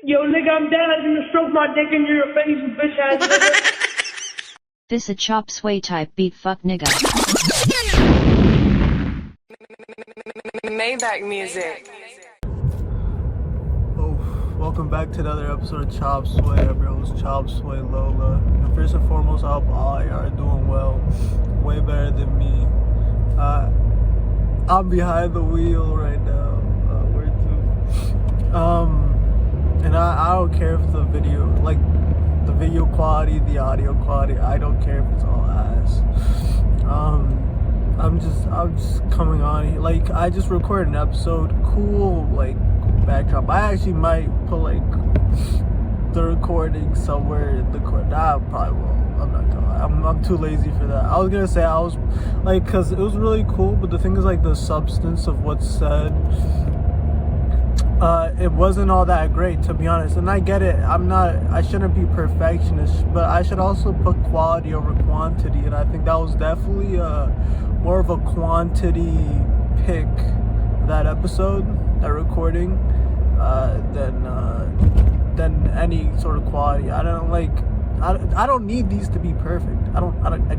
Yo, nigga, I'm dead. I'm gonna stroke my dick in your face, you bitch ass nigga. This a chop sway type beat fuck nigga. Maybach music. Oh, welcome back to another episode of Chop Sway. I'm your host, Chop Sway Lola. And first and foremost, I hope all y'all are doing well. Way better than me. I'm behind the wheel right now. Where to? And I don't care if the video, like the video quality, the audio quality, I don't care if it's all ass. I'm just coming on here. Like, I just recorded an episode, cool, like, backdrop. I actually might put, like, the recording somewhere in the corner. I probably won't. I'm not gonna lie. I'm too lazy for that. I was gonna say, I was, like, because it was really cool, but the thing is, like, the substance of what's said, it wasn't all that great, to be honest. And I get it. I shouldn't be perfectionist, but I should also put quality over quantity. And I think that was definitely more of a quantity pick, that episode, that recording, than any sort of quality. I don't need these to be perfect. I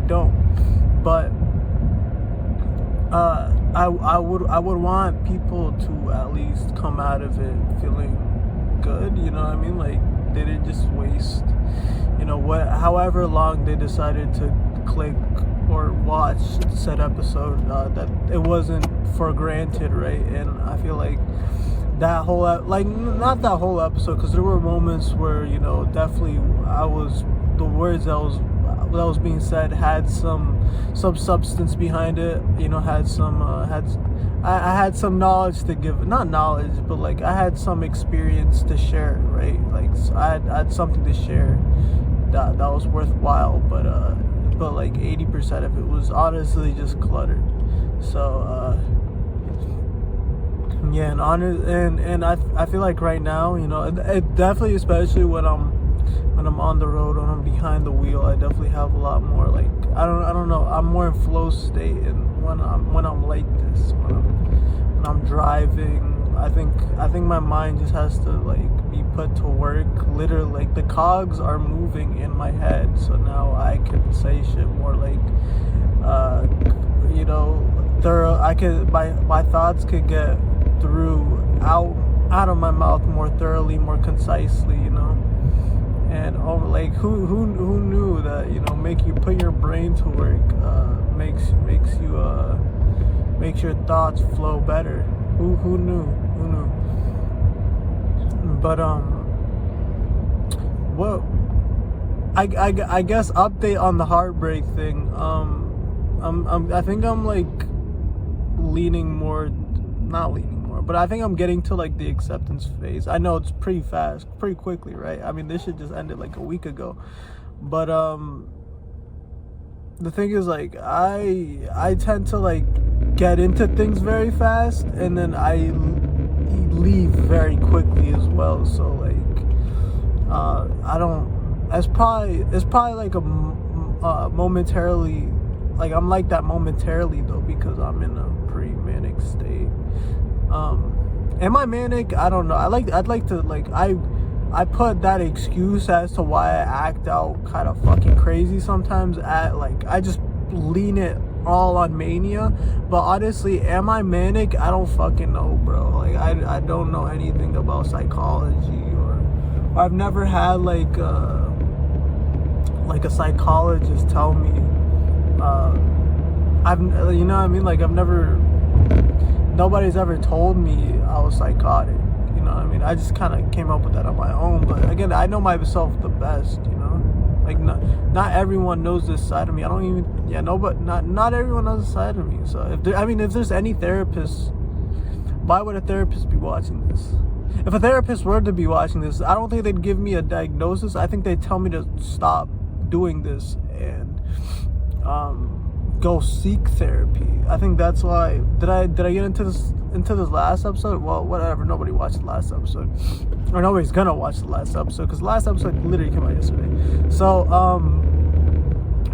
don't. But I would want people to at least come out of it feeling good, you know what I mean? Like, they didn't just waste, however long they decided to click or watch said episode, that it wasn't for granted, right? And I feel like that whole, not that whole episode, because there were moments where, definitely the words that was being said had some substance behind it, I had some knowledge to give, not knowledge, but like I had some experience to share, right? Like, so I had something to share that was worthwhile, but like 80% of it was honestly just cluttered. So yeah, and I feel like right now, it definitely, especially when I'm on the road, when I'm behind the wheel, I definitely have a lot more, like, I don't know, I'm more in flow state. And when I'm like this, when I'm driving, I think my mind just has to, like, be put to work. Literally, like, the cogs are moving in my head, so now I can say shit more, like, thorough. My thoughts could get out of my mouth more thoroughly, more concisely, And like, who knew that, make you put your brain to work, makes your thoughts flow better. Who knew? But what I guess update on the heartbreak thing. I think I'm like not leaning more, but I think I'm getting to, like, the acceptance phase. I know it's pretty fast, pretty quickly, right? I mean, this shit just ended like a week ago. But the thing is, like, I tend to, like, get into things very fast, and then I leave very quickly as well. So, like, it's probably like a momentarily, like, I'm like that momentarily, though, because I'm in a pre-manic state. Am I manic? I don't know. I'd like to, like, I put that excuse as to why I act out kind of fucking crazy sometimes at, like, I just lean it all on mania. But honestly, am I manic? I don't fucking know, bro. Like, I don't know anything about psychology, or I've never had, like a psychologist tell me, you know what I mean? Like, nobody's ever told me I was psychotic, you know what I mean? I just kind of came up with that on my own. But again, I know myself the best, like, not everyone knows this side of me. Not everyone knows this side of me. So if there's any therapist, why would a therapist be watching this? If a therapist were to be watching this, I don't think they'd give me a diagnosis. I think they'd tell me to stop doing this and go seek therapy. I think that's why. Did I get into this last episode? Well, whatever. Nobody watched the last episode, or nobody's gonna watch the last episode, because the last episode literally came out yesterday. So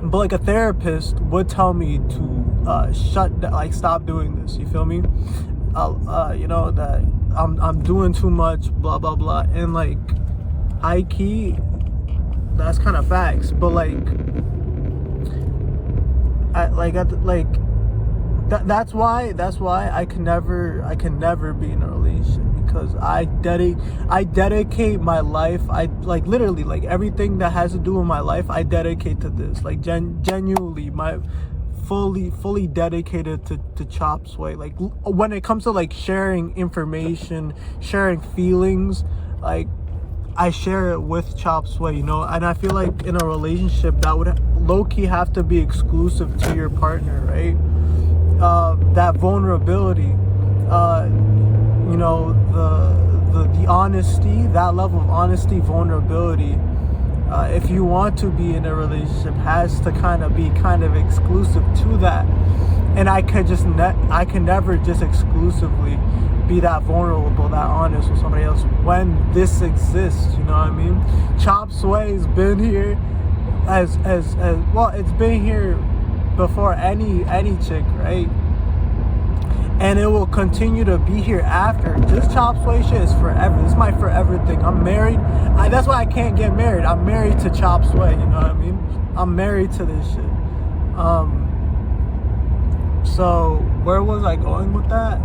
but like, a therapist would tell me to stop doing this. You feel me? That I'm doing too much, blah blah blah, and like, high key, that's kind of facts. But like, that's why I can never be in a relationship, because I dedicate my life. I like literally like everything that has to do with my life, I dedicate to this. Like genuinely, my fully dedicated to Chop Suey. Like when it comes to like sharing information, sharing feelings, like I share it with Chop Suey, you know. And I feel like in a relationship that would low-key have to be exclusive to your partner, right? That vulnerability, you know, the honesty, that level of honesty, vulnerability, if you want to be in a relationship, has to kind of be exclusive to that. And I can never just exclusively be that vulnerable, that honest with somebody else when this exists, you know what I mean? Chop Suey's been here as well, it's been here before any chick, right? And it will continue to be here after. Just Chop Suey shit is forever. This is my forever thing. I'm married. That's why I can't get married. I'm married to Chop Suey, you know what I mean? I'm married to this shit. So where was I going with that?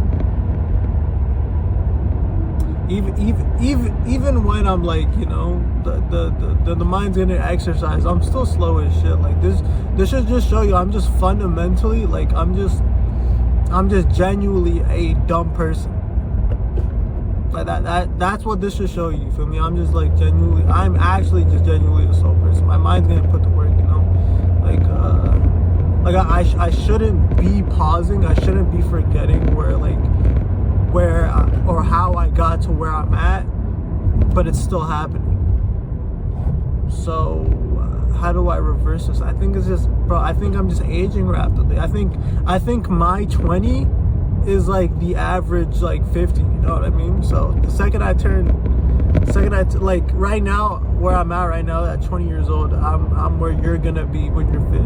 Even when I'm like, you know, the mind's gonna exercise, I'm still slow as shit. Like this should just show you I'm just fundamentally, like I'm just genuinely a dumb person. Like that's what this should show you, you feel me? I'm just like I'm actually just genuinely a slow person. My mind's gonna put the work, you know? Like I shouldn't be pausing, I shouldn't be forgetting where or how I got to where I'm at, but it's still happening. So how do I reverse this? I think it's just, bro, I think I'm just aging rapidly. I think my 20 is like the average like 50, you know what I mean? So the second I like right now, where I'm at right now at 20 years old, I'm where you're gonna be when you're 50.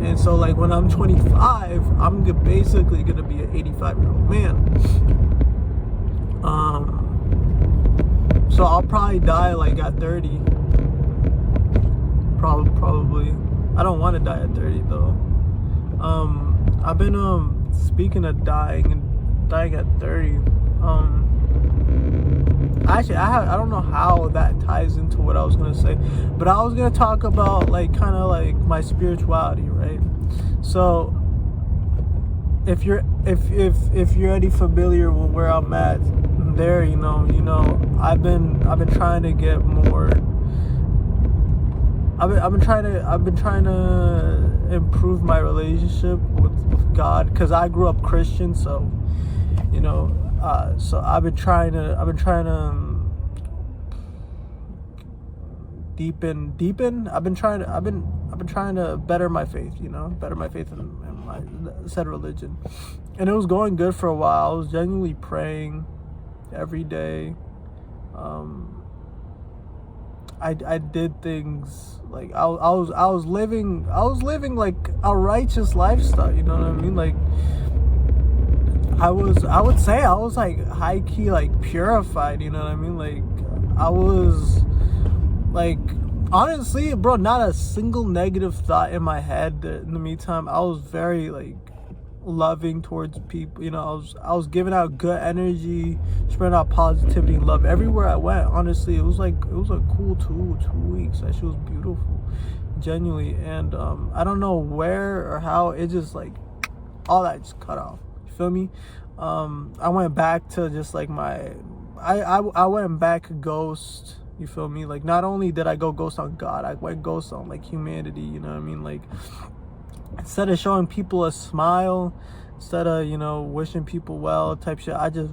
And so like when I'm 25, I'm basically gonna be an 85-year-old man. So I'll probably die like at 30. Probably. I don't want to die at 30 though. I've been speaking of dying at 30. Actually, I don't know how that ties into what I was gonna say, but I was gonna talk about like kind of like my spirituality, right? So if you're already familiar with where I'm at, there, you know, I've been trying to get more. I've been trying to improve my relationship with God, because I grew up Christian, so you know, so I've been trying to deepen. I've been trying to better my faith, you know, in my said religion, and it was going good for a while. I was genuinely praying every day. I did things like I was living like a righteous lifestyle, you know what I mean? Like I would say I was like high key like purified, you know what I mean? Like I was like, honestly, bro, not a single negative thought in my head. In the meantime, I was very like loving towards people, you know. I was giving out good energy, spreading out positivity and love everywhere I went. Honestly, it was a cool two weeks. That shit was beautiful, genuinely. And I don't know where or how it just like all that just cut off. You feel me? I went back to just like I went back ghost. You feel me? Like not only did I go ghost on God, I went ghost on like humanity. You know what I mean? Like, instead of showing people a smile, instead of, you know, wishing people well type shit, I just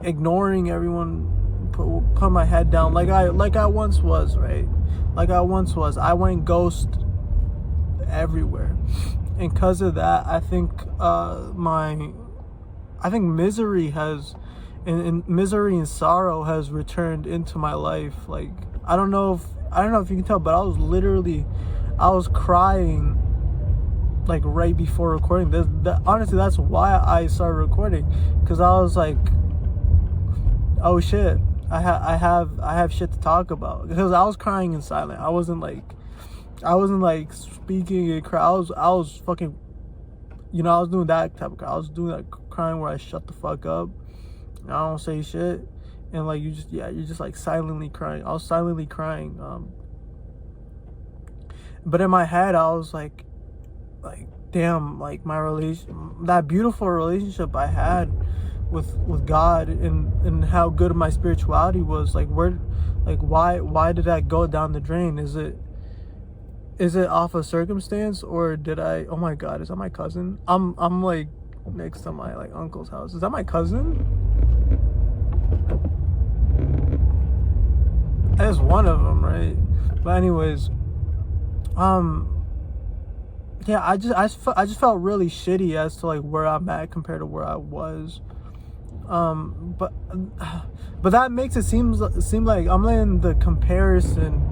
ignoring everyone, put my head down like I once was, right? Like I once was. I went ghost everywhere. And because of that, I think misery has and misery and sorrow has returned into my life. Like I don't know if you can tell, but I was crying like right before recording this. Honestly, that's why I started recording, because I was like, oh shit, I have shit to talk about, because I was crying in silence. I wasn't like speaking and cry. I was fucking, I was doing that type of cry. I was doing that crying where I shut the fuck up. I don't say shit, and like you're just like silently crying. I was silently crying. But in my head, I was like damn, like that beautiful relationship I had with God, and how good my spirituality was. Like why did that go down the drain? Is it off of circumstance, or did I? Oh my God, is that my cousin? I'm like next to my like uncle's house. Is that my cousin? That's one of them, right? But anyways, yeah, I just felt really shitty as to like where I'm at compared to where I was. But that makes it seem like I'm letting the comparison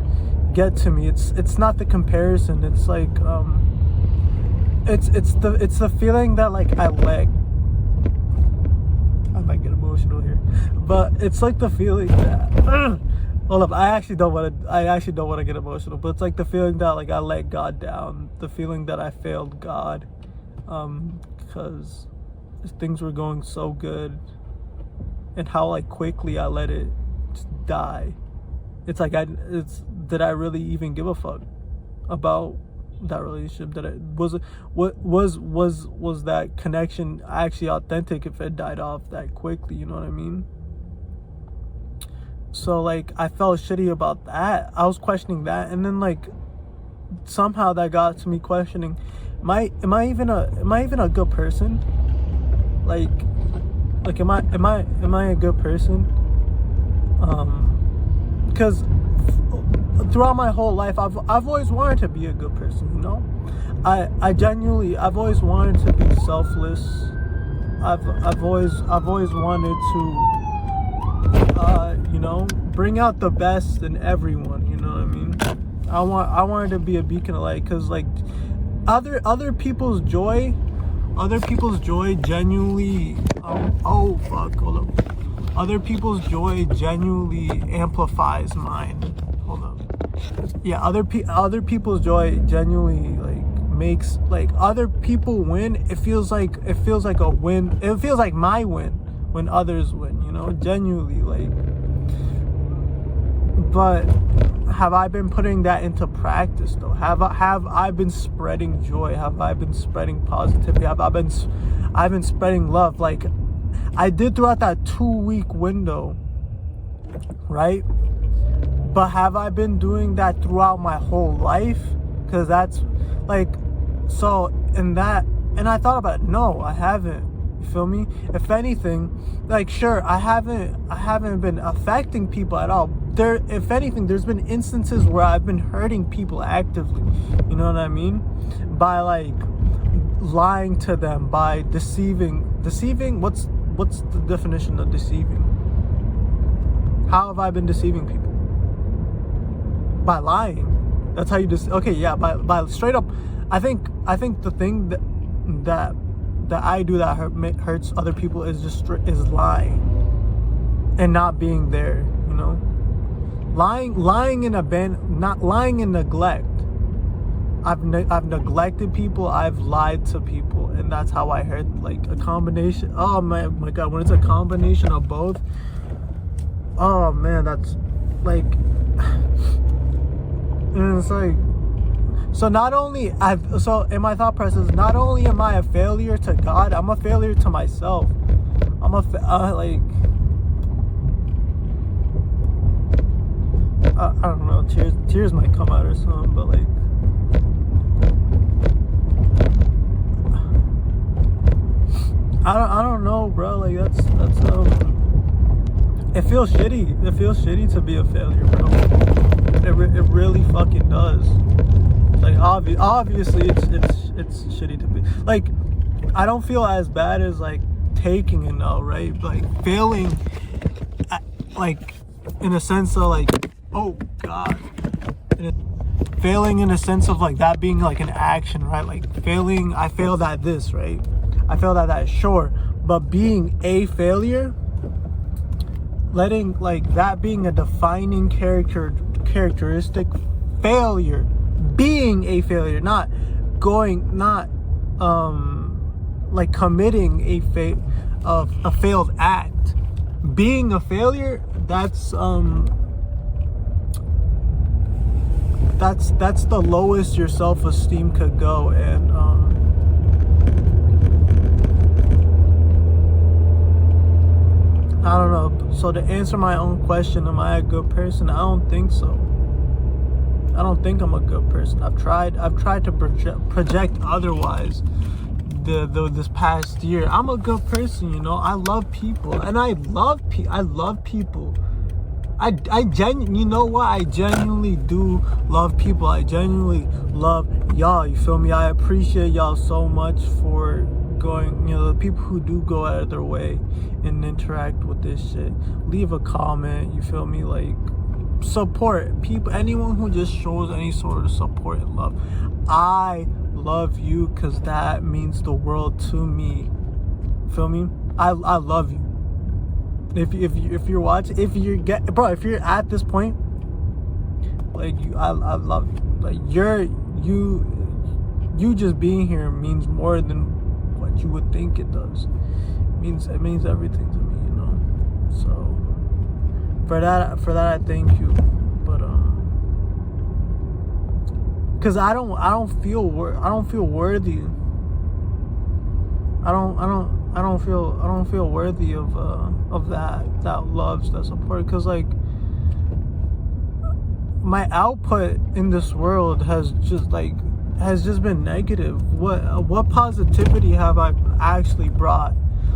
get to me. It's not the comparison. It's like it's the feeling that like I might get emotional here, but it's like the feeling that hold up, I actually don't want to get emotional, but it's like the feeling that like I let God down, the feeling that I failed God, because things were going so good, and how like quickly I let it just die. It's like did I really even give a fuck about that relationship? Was that connection actually authentic if it died off that quickly? You know what I mean? So like I felt shitty about that. I was questioning that, and then like somehow that got to me questioning, am I even a good person? Like am I a good person? Because throughout my whole life, I've always wanted to be a good person. You know, I've always wanted to be selfless. I've always wanted to bring out the best in everyone. You know what I mean? I wanted to be a beacon of light, because like other people's joy genuinely other people's joy genuinely amplifies mine. Hold up. Yeah, other people's joy genuinely like makes like other people win. It feels like a win. It feels like my win when others win, genuinely, like. But have I been putting that into practice though? Have I been spreading joy? Have I been spreading positivity? I've been spreading love like I did throughout that 2-week window, right? But have I been doing that throughout my whole life? Because that's like, so in that, and I thought about it, no, I haven't. You feel me? If anything, like, sure, I haven't been affecting people at all. If anything, there's been instances where I've been hurting people actively. You know what I mean? By like lying to them, by deceiving. What's the definition of deceiving? How have I been deceiving people? By lying. That's how you okay, yeah, by straight up. I think the thing that I do that hurts other people is lying and not being there. Lying in neglect. I've neglected people. I've lied to people, and that's how I hurt. Like a combination. Oh my God! When it's a combination of both. Oh man, that's like. And it's like. So in my thought process, not only am I a failure to God, I'm a failure to myself. I don't know, tears might come out or something, but like, I don't know, bro. Like that's it feels shitty. It feels shitty to be a failure, bro. It really fucking does. Like obviously it's shitty to be like. I don't feel as bad as like taking it now, right? Like failing, like in a sense of like, oh God, failing in a sense of like that being like an action, right? Like failing, I failed at this, right? I failed at that, sure, but being a failure, letting like that being a defining characteristic, failure, being a failure, not like committing a failed act, being a failure. That's the lowest your self-esteem could go. And I don't know. So to answer my own question, am I a good person? I don't think so. I don't think I'm a good person. I've tried to project otherwise. This past year, I'm a good person. You know, I love people, and I love people. You know what? I genuinely do love people. I genuinely love y'all. You feel me? I appreciate y'all so much for going, you know, the people who do go out of their way and interact with this shit. Leave a comment, you feel me? Like, support people, anyone who just shows any sort of support and love. I love you because that means the world to me. Feel me? I love you. If you're watching, if you're at this point, like, I love you. Like, you just being here means more than what you would think it does. It means everything to me, you know. So for that I thank you. But because I don't feel worthy. I don't feel worthy of that love, that support. Because like, my output in this world has just been negative. What positivity have I actually brought?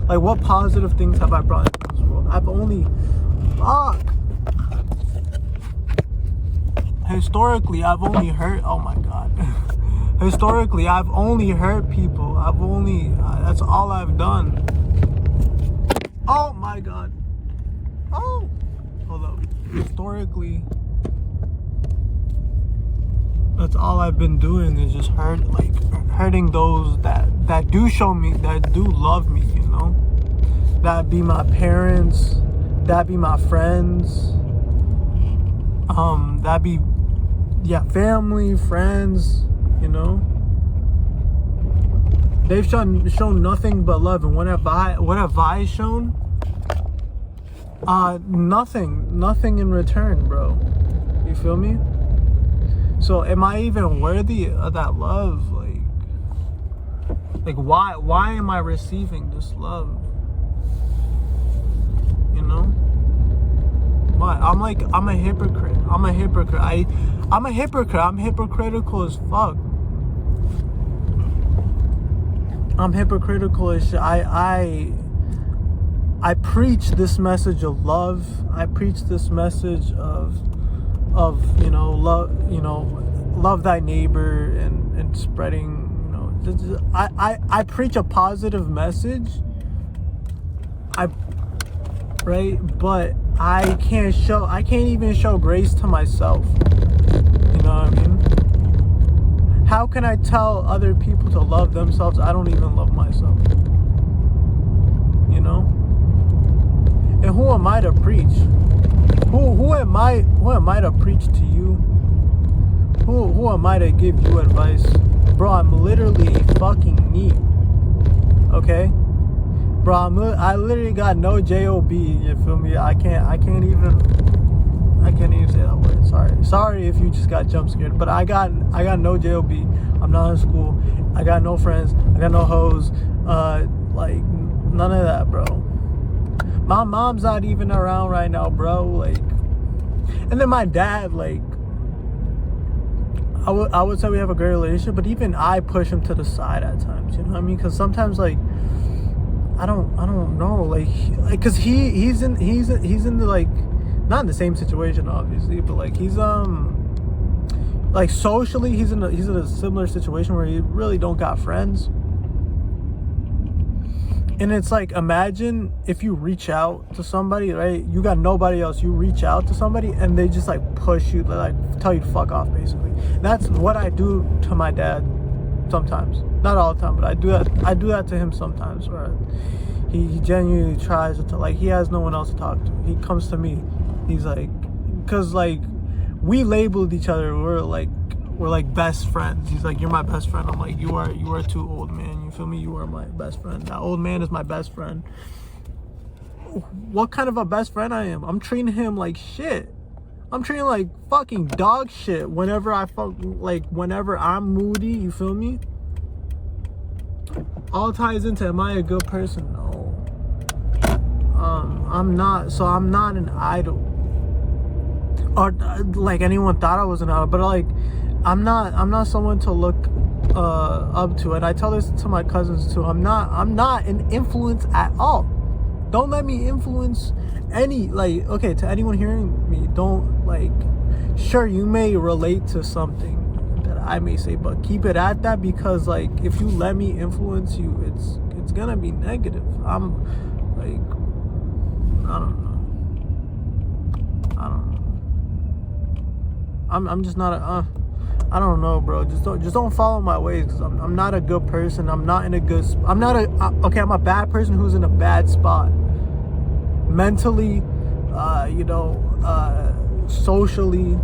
Like, what positive things have I brought into this world? Historically, I've only hurt. Oh my god. Historically, I've only hurt people. That's all I've done. Oh my god. Oh, hold up. Historically, that's all I've been doing is just hurting those that do show me, that do love me, you know? That be my parents, that be my friends, that be, family, friends, you know? They've shown nothing but love, and what have I shown? Nothing in return, bro. You feel me? So am I even worthy of that love? Like why am I receiving this love? You know? But I'm a hypocrite. I'm hypocritical as fuck. I'm hypocritical as shit. I preach this message of love. I preach this message of love thy neighbor and spreading, I preach a positive message. But I can't even show grace to myself. You know what I mean? How can I tell other people to love themselves? I don't even love myself. You know? And who am I to preach? Who am I to preach to you? Who am I to give you advice? Bro, I'm literally a fucking neat. Okay? Bro, I literally got no job, you feel me? I can't even say that word. Sorry if you just got jump scared, but I got no job. I'm not in school. I got no friends. I got no hoes. Like, none of that, bro. My mom's not even around right now, bro. Like, and then my dad, like, I would say we have a great relationship, but even I push him to the side at times. You know what I mean? Because sometimes, like, I don't know, like, cause he's in the, like, not in the same situation obviously, but like he's like socially he's in a similar situation where he really don't got friends. And it's like, imagine if you reach out to somebody, right? You got nobody else. You reach out to somebody and they just like push you, like tell you to fuck off, basically. That's what I do to my dad sometimes. Not all the time, but I do that to him sometimes. Or he genuinely tries to, like, he has no one else to talk to. He comes to me. He's like, because, like, we labeled each other. We're like best friends. He's like, you're my best friend. I'm like, you are too old, man. You feel me? You are my best friend. That old man is my best friend. What kind of a best friend I am? I'm treating him like shit. I'm treating him like fucking dog shit whenever whenever I'm moody, you feel me? All ties into, am I a good person? No. I'm not. So I'm not an idol. Or like anyone thought I was an idol, but like I'm not someone to look up to. And I tell this to my cousins too. I'm not an influence at all. Don't let me influence any, like, okay, to anyone hearing me, don't, like, sure, you may relate to something that I may say, but keep it at that, because, like, if you let me influence you, it's gonna be negative. I'm, like, I don't know. I'm just not I don't know, bro. Just don't follow my ways, because I'm not a good person. I'm not in a good I'm a bad person who's in a bad spot mentally, socially,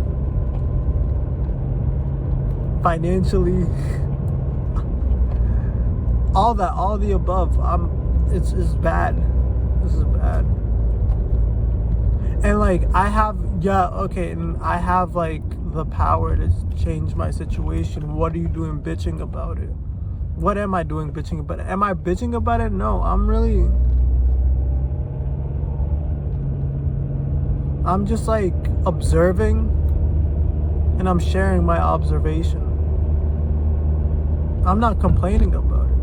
financially, all the above. It's bad. This is bad. And like I have like the power to change my situation. What are you doing bitching about it? What am I doing bitching about it? Am I bitching about it? No, I'm just like observing, and I'm sharing my observation. I'm not complaining about it.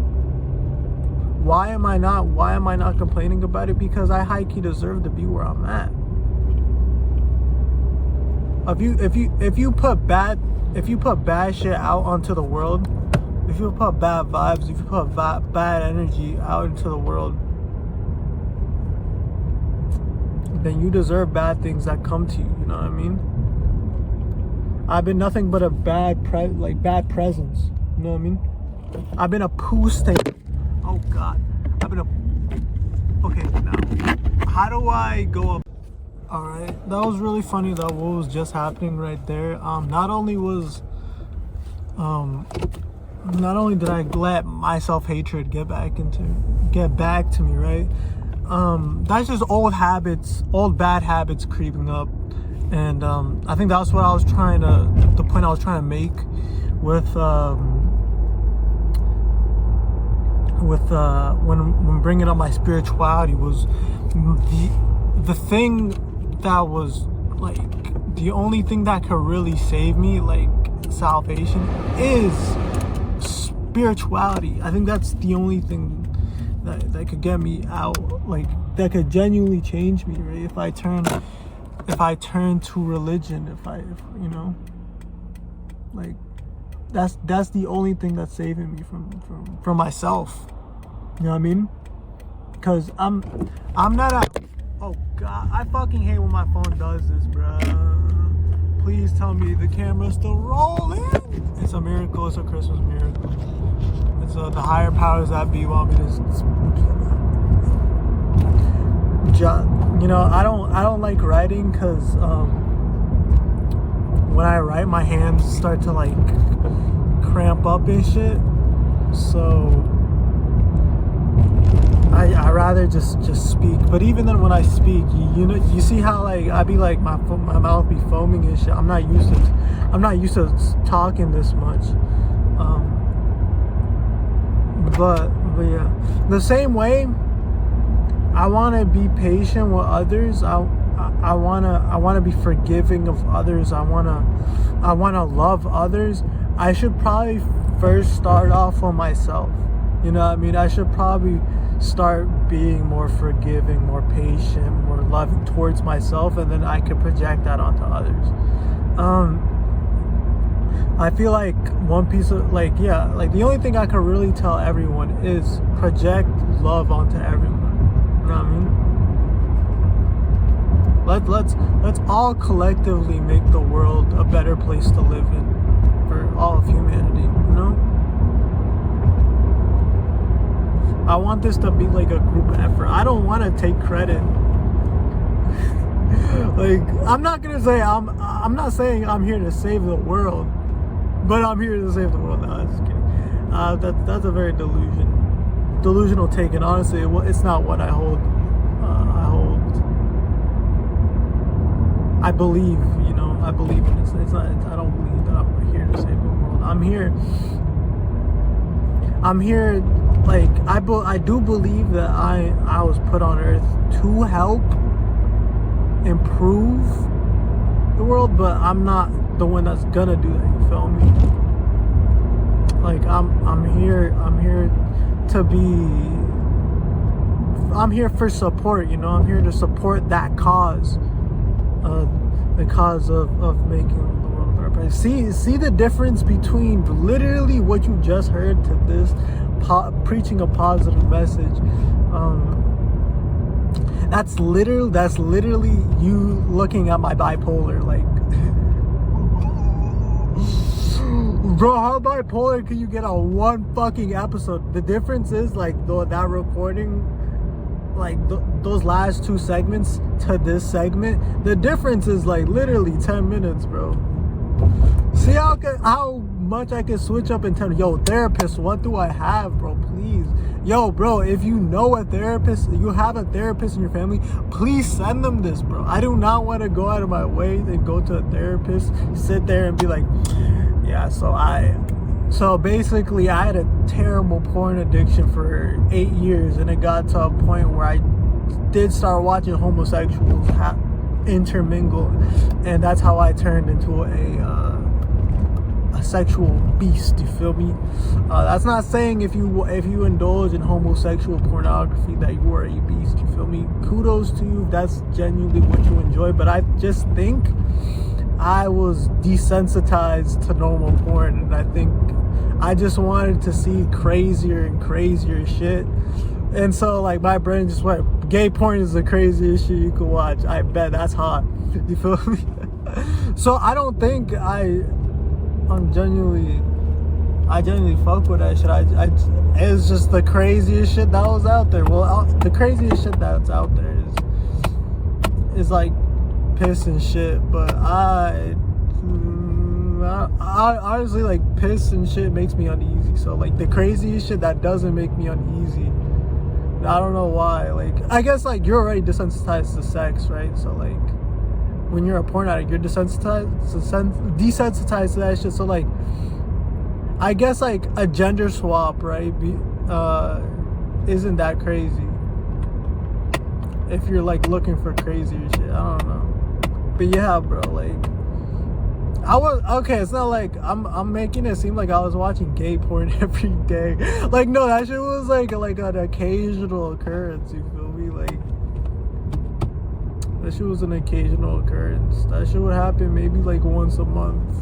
Why am I not complaining about it? Because I high-key deserve to be where I'm at. If you put bad shit out onto the world, if you put bad vibes, if you put bad energy out into the world, then you deserve bad things that come to you. You know what I mean? I've been nothing but a bad presence. You know what I mean? I've been a poo stain. Oh God. Okay, now how do I go up? All right, that was really funny. That what was just happening right there. Not only did I let my self-hatred get back to me, right? That's just old bad habits creeping up, and I think that's what the point I was trying to make with when bringing up my spirituality was the thing that was like the only thing that could really save me, like salvation, is spirituality. I think that's the only thing that could get me out, like that could genuinely change me, right? If I turn to religion, if you know, like that's the only thing that's saving me from myself. You know what I mean? Because I'm not a, oh God, I fucking hate when my phone does this, bruh. Please tell me the camera's still rolling. It's a miracle. It's a Christmas miracle. It's the higher powers that be want me to. You know, I don't like writing, because when I write, my hands start to like cramp up and shit. So I rather just speak. But even then, when I speak, you see how like I be like my mouth be foaming and shit. I'm not used to talking this much. But yeah, the same way I want to be patient with others. I want to be forgiving of others. I want to love others. I should probably first start off with myself. You know what I mean? I should probably start being more forgiving, more patient, more loving towards myself, and then I could project that onto others. I feel like one piece of like the only thing I could really tell everyone is project love onto everyone. You know what I mean? Let's all collectively make the world a better place to live in for all of humanity, you know? I want this to be like a group effort. I don't want to take credit. Like, I'm not gonna say I'm not saying I'm here to save the world, but I'm here to save the world. No, I'm just kidding. That's a very delusional take, and honestly, it's not what I hold. I believe, you know, I believe in it. It's not. I don't believe that I'm here to save the world. I'm here. Like, I do believe that I was put on Earth to help improve the world, but I'm not the one that's gonna do that. You feel me? Like, I'm here to be. I'm here for support. You know, I'm here to support that cause. The cause of making the world a better place. See the difference between literally what you just heard to this preaching a positive message. That's literally you looking at my bipolar like, bro, how bipolar can you get on one fucking episode? The difference is like that recording, like those last two segments to this segment, the difference is like literally 10 minutes, bro. See how much I can switch up and tell yo, therapist, what do I have, bro? Please, yo, bro, if you know a therapist, you have a therapist in your family, please send them this, bro. I do not want to go out of my way and go to a therapist, sit there and be like, yeah, so basically I had a terrible porn addiction for 8 years, and it got to a point where I did start watching homosexuals intermingle, and that's how I turned into a sexual beast. You feel me? That's not saying if you indulge in homosexual pornography that you are a beast. You feel me? Kudos to you if that's genuinely what you enjoy, but I just think I was desensitized to normal porn, and I think I just wanted to see crazier and crazier shit. And so like my brain just went, gay porn is the craziest shit you can watch. I bet that's hot. You feel me? So I don't think I genuinely fuck with that shit. It's just the craziest shit that was out there. Well, the craziest shit that's out there is like piss and shit, but I honestly, like, piss and shit makes me uneasy. So like the craziest shit that doesn't make me uneasy, I don't know why. Like, I guess like you're already desensitized to sex, right? So like when you're a porn addict, you're desensitized to that shit. So like I guess like a gender swap, right, isn't that crazy if you're like looking for crazier shit. I don't know. But yeah, bro, like it's not like I'm making it seem like I was watching gay porn every day. Like, no, that shit was like an occasional occurrence, you feel me? Like, that shit was an occasional occurrence. That shit would happen maybe like once a month.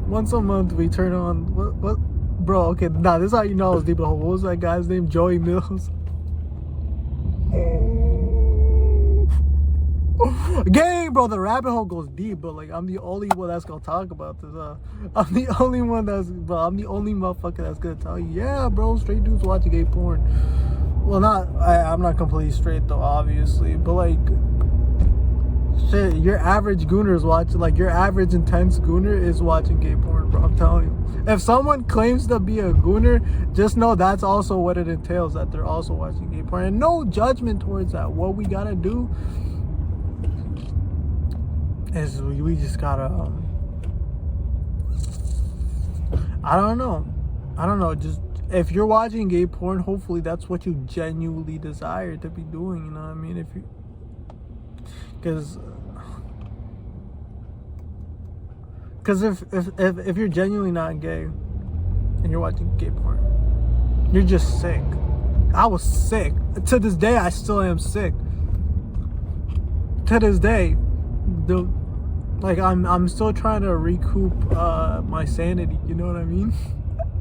Once a month we turn on what bro, okay, nah, this is how you know I was deep in a hole. What was that guy's name? Joey Mills. Gang, bro, the rabbit hole goes deep, but like I'm the only one that's gonna talk about this. I'm the only motherfucker that's gonna tell you, yeah, bro, straight dudes watching gay porn. Well, I'm not completely straight though, obviously, but like, shit, your average gooner is watching, like your average intense gooner is watching gay porn, bro. I'm telling you. If someone claims to be a gooner, just know that's also what it entails, that they're also watching gay porn. And no judgment towards that. What we gotta do is we just gotta I don't know, just if you're watching gay porn, hopefully that's what you genuinely desire to be doing, you know what I mean? Because if you're genuinely not gay and you're watching gay porn, you're just sick. I was sick. To this day, I still am sick. To this day, I'm still trying to recoup my sanity. You know what I mean?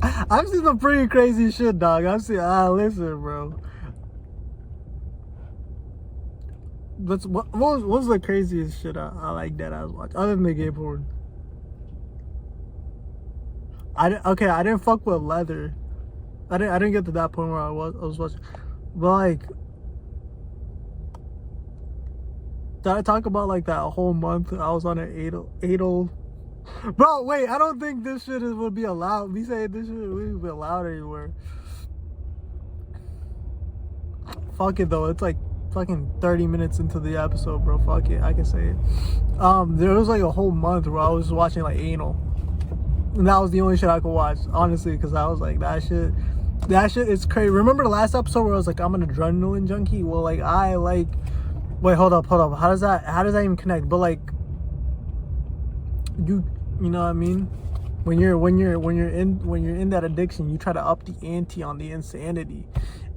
I've seen some pretty crazy shit, dog. Listen, bro. What was the craziest shit I like that I was watching other than the gay porn? I didn't fuck with leather. I didn't get to that point where I was watching. But like, did I talk about like that whole month I was on an anal? Bro, wait, I don't think this shit would be allowed. Me saying this shit would be allowed anywhere. Fuck it though, it's like fucking 30 minutes into the episode, bro. Fuck it, I can say it. There was like a whole month where I was watching like anal, and that was the only shit I could watch, honestly, because I was like, that shit is crazy. Remember the last episode where I was like, I'm an adrenaline junkie? Well, like, I like, wait, hold up, how does that even connect? But like, you know what I mean, when you're in that addiction, you try to up the ante on the insanity.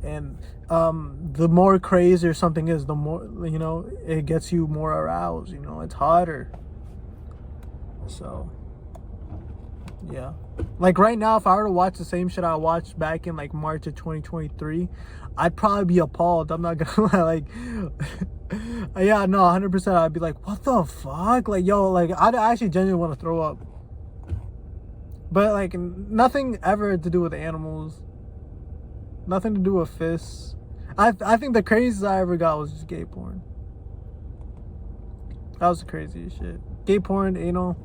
And the more crazier something is, the more, you know, it gets you more aroused, you know, it's harder. So yeah, like right now, if I were to watch the same shit I watched back in like March of 2023, I'd probably be appalled. I'm not gonna lie. Like, yeah, no, 100%. I'd be like, what the fuck? Like, yo, like, I actually genuinely want to throw up. But like, nothing ever to do with animals. Nothing to do with fists. I think the craziest I ever got was just gay porn. That was the craziest shit. Gay porn, anal.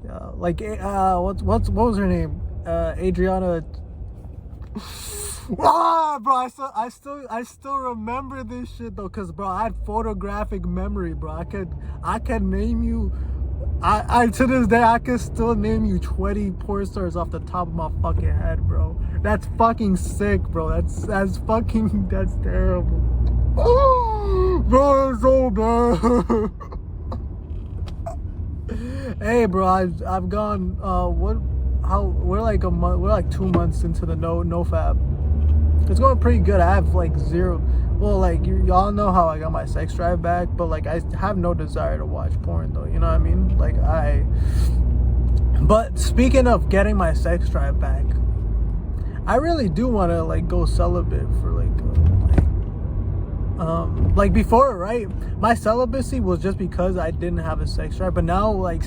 Yeah, like what was her name? Adriana. Ah, bro, I still remember this shit though, cause bro, I had photographic memory, bro. I could name you. I to this day I can still name you 20 porn stars off the top of my fucking head, bro. That's fucking sick, bro. That's terrible. Oh, bro, it's so bad. Hey, bro, I've gone. We're like a month. We're like 2 months into the no fab. It's going pretty good. I have like zero. Well, like y'all know how I got my sex drive back, but like I have no desire to watch porn though. You know what I mean? Like But speaking of getting my sex drive back, I really do want to like go celibate for like before, right? My celibacy was just because I didn't have a sex drive, but now like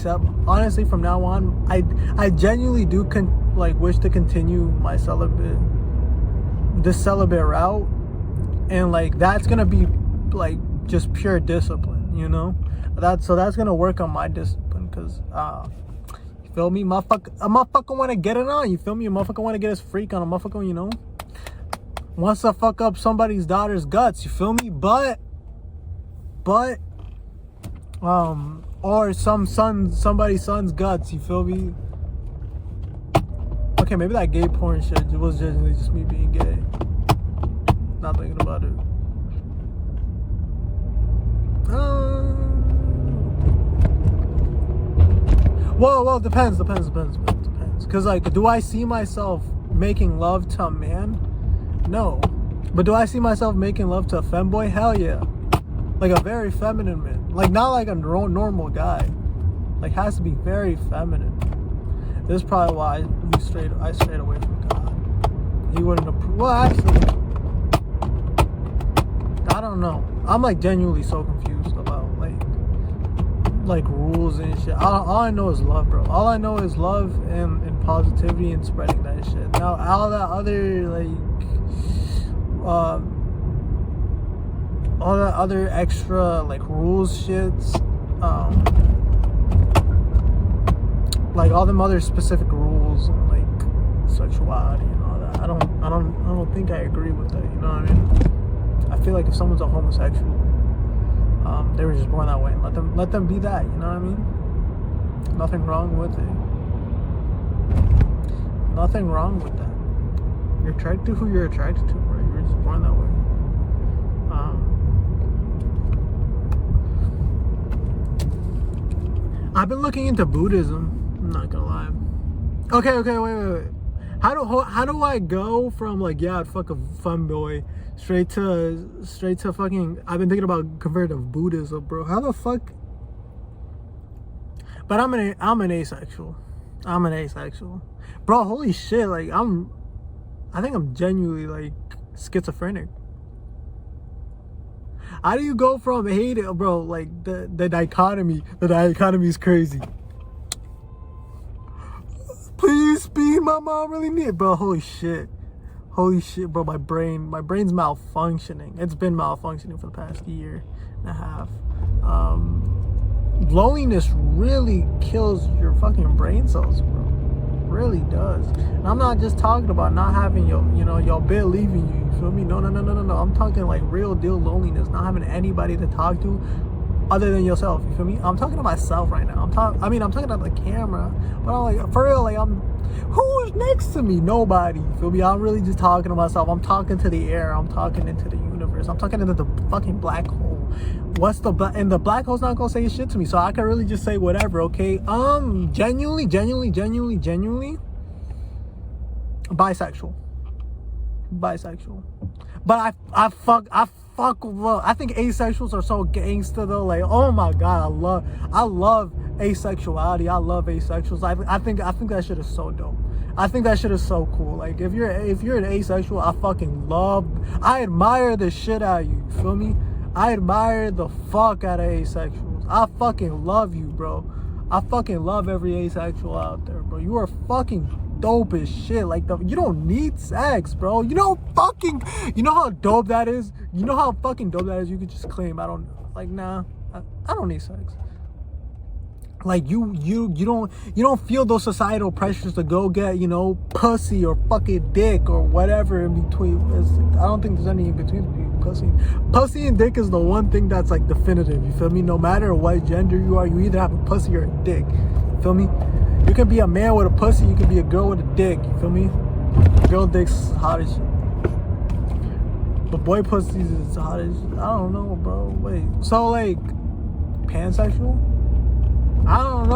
honestly, from now on, I genuinely do wish to continue my celibate route, and like that's gonna be like just pure discipline, you know. That's gonna work on my discipline, cause you feel me, motherfucker want to get it on, you feel me, a motherfucker want to get his freak on, a motherfucker, you know, wants to fuck up somebody's daughter's guts, you feel me, but or somebody's son's guts, you feel me. Okay, maybe that gay porn shit was just me being gay, not thinking about it. Well, depends. Cause like, do I see myself making love to a man? No. But do I see myself making love to a femboy? Hell yeah. Like a very feminine man. Like not like a normal guy. Like has to be very feminine. This is probably why I strayed away from God. He wouldn't approve. Well, actually, I don't know. I'm like genuinely so confused about like rules and shit. All I know is love, bro. All I know is love and positivity and spreading that shit. Now all that other extra like rules shits, like all them other specific rules and like sexuality and all that. I don't think I agree with that. You know what I mean? I feel like if someone's a homosexual, they were just born that way, and let them be that. You know what I mean? Nothing wrong with it. Nothing wrong with that. You're attracted to who you're attracted to, right? You're just born that way. I've been looking into Buddhism. I'm not gonna lie. Okay, wait. How do I go from like, yeah, I'd fuck a femboy straight to fucking, I've been thinking about converting Buddhism, bro. How the fuck? But I'm an asexual. Bro, holy shit, like I think I'm genuinely like schizophrenic. How do you go from hating, bro, like the dichotomy is crazy. Please speed my mom really need, bro. Holy shit, bro. My brain's malfunctioning. It's been malfunctioning for the past year and a half. Loneliness really kills your fucking brain cells, bro. Really does. And I'm not just talking about not having your bed leaving you. You feel me? No. I'm talking like real deal loneliness. Not having anybody to talk to other than yourself. You feel me? I'm talking to myself right now. I'm talking about the camera, but I'm like, for real, like, who's next to me? Nobody. You feel me? I'm really just talking to myself. I'm talking to the air. I'm talking into the universe. I'm talking into the fucking black hole. And the black hole's not gonna say shit to me, so I can really just say whatever. Okay. Genuinely bisexual. But I think asexuals are so gangster though. Like, oh my god, I love asexuality. I love asexuals. I think that shit is so dope. I think that shit is so cool. Like, if you're an asexual, I admire the shit out of you. You feel me? I admire the fuck out of asexuals. I fucking love you, bro. I fucking love every asexual out there, bro. You are fucking dope as shit. Like, you don't need sex, bro. You know how dope that is? You know how fucking dope that is? You could just claim, I don't need sex. Like, you don't feel those societal pressures to go get, pussy or fucking dick or whatever in between. I don't think there's any in between. Pussy and dick is the one thing that's like definitive. You feel me? No matter what gender you are, you either have a pussy or a dick. You feel me? You can be a man with a pussy. You can be a girl with a dick. You feel me? Girl dick's hot as shit. But boy pussies is hot as shit. I don't know, bro. Wait. So, like, pansexual? I don't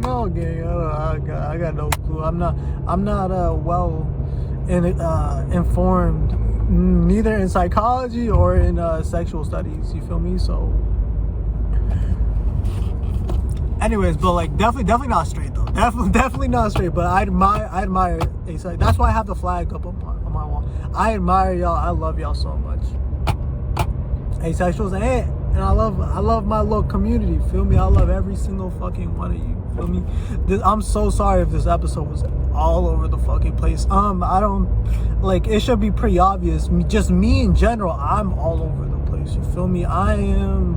know, gang. I got no clue. I'm not well informed, neither in psychology or in sexual studies. You feel me? So, anyways, but like, definitely not straight though. Definitely not straight. But I admire asexual. That's why I have the flag up on my wall. I admire y'all. I love y'all so much. Asexuals, and I love my little community. Feel me? I love every single fucking one of you. Feel me? I'm so sorry if this episode was all over the fucking place. I don't, like, it should be pretty obvious. Just me in general, I'm all over the place. You feel me? I'm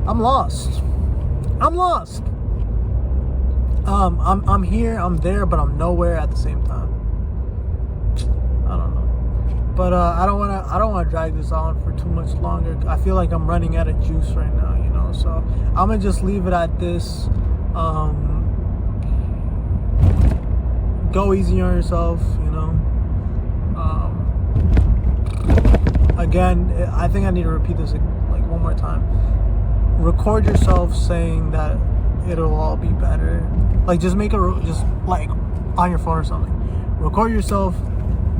lost. I'm here, I'm there, but I'm nowhere at the same time. I don't know. But I don't want to drag this on for too much longer. I feel like I'm running out of juice right now, so I'm gonna just leave it at this. Go easy on yourself, again, I think I need to repeat this like one more time. Record yourself saying that it'll all be better. Like, just make just like on your phone or something. Record yourself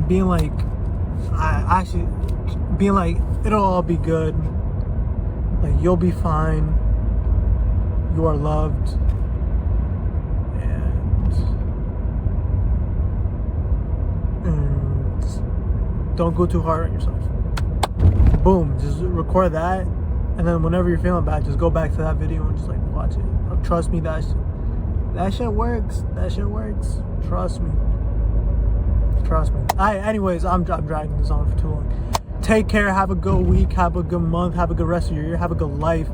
being like, it'll all be good. Like, you'll be fine. You are loved. And don't go too hard on yourself. Boom. Just record that. And then whenever you're feeling bad, just go back to that video and just like watch it. Trust me, that shit works. Trust me. Alright, anyways, I'm dragging this on for too long. Take care, have a good week, have a good month, have a good rest of your year, have a good life.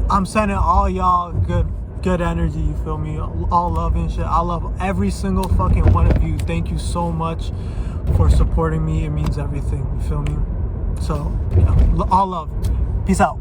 I'm sending all y'all good energy, you feel me? All love and shit. I love every single fucking one of you. Thank you so much for supporting me. It means everything, you feel me? So, all love. Peace out.